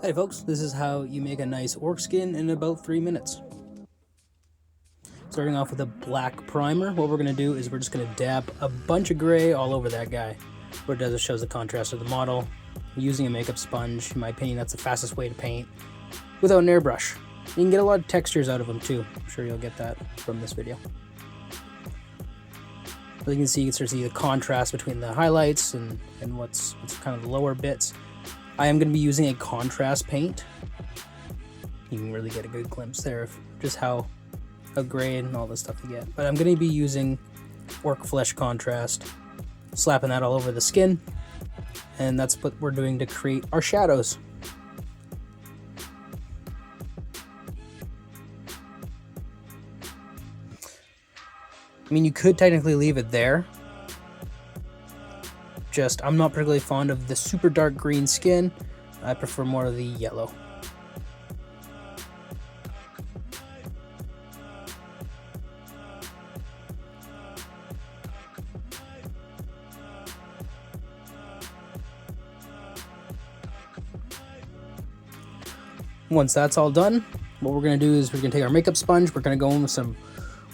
Hey folks, this is how you make a nice orc skin in about 3 minutes. Starting off with a black primer, what we're going to do is we're just going to dab a bunch of gray all over that guy. What it does is shows the contrast of the model. Using a makeup sponge, in my opinion, that's the fastest way to paint without an airbrush. You can get a lot of textures out of them too. I'm sure you'll get that from this video. As you can see, you can start to see the contrast between the highlights and what's kind of the lower bits. I am going to be using a contrast paint. You can really get a good glimpse there of just how gray and all this stuff you get. But I'm going to be using orc flesh contrast, slapping that all over the skin, and that's what we're doing to create our shadows. I mean, you could technically leave it there. I'm not particularly fond of the super dark green skin. I prefer more of the yellow. Once that's all done, what we're going to do is we're going to take our makeup sponge, we're going to go in with some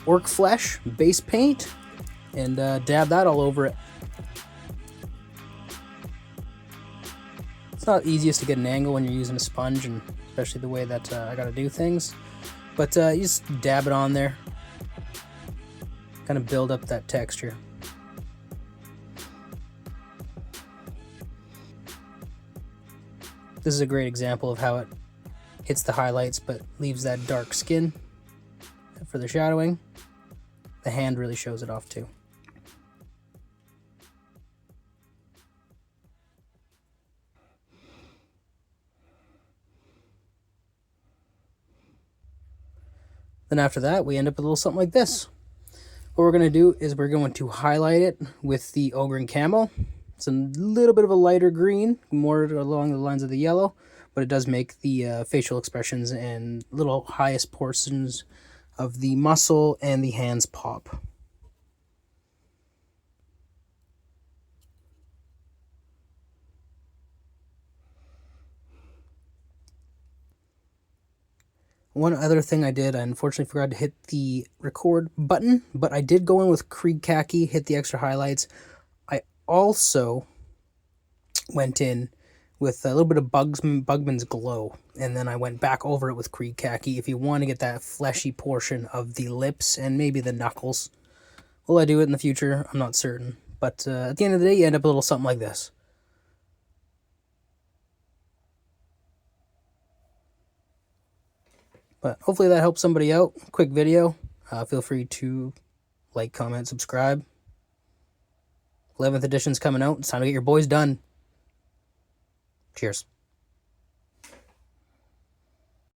orc flesh base paint and dab that all over it. It's not easiest to get an angle when you're using a sponge, and especially the way that I gotta do things, but you just dab it on there, kind of build up that texture. This is a great example of how it hits the highlights but leaves that dark skin for the shadowing. The hand really shows it off too. Then after that, we end up with a little something like this. What we're going to do is we're going to highlight it with the Ogryn Camo. It's a little bit of a lighter green, more along the lines of the yellow, but it does make the facial expressions and little highest portions of the muscle and the hands pop. One other thing I did, I unfortunately forgot to hit the record button, but I did go in with Krieg Khaki, hit the extra highlights. I also went in with a little bit of Bugman's Glow, and then I went back over it with Krieg Khaki if you want to get that fleshy portion of the lips and maybe the knuckles. Will I do it in the future? I'm not certain. But at the end of the day, you end up with a little something like this. But hopefully that helps somebody out. Quick video. Feel free to like, comment, subscribe. 11th edition's coming out. It's time to get your boys done. Cheers.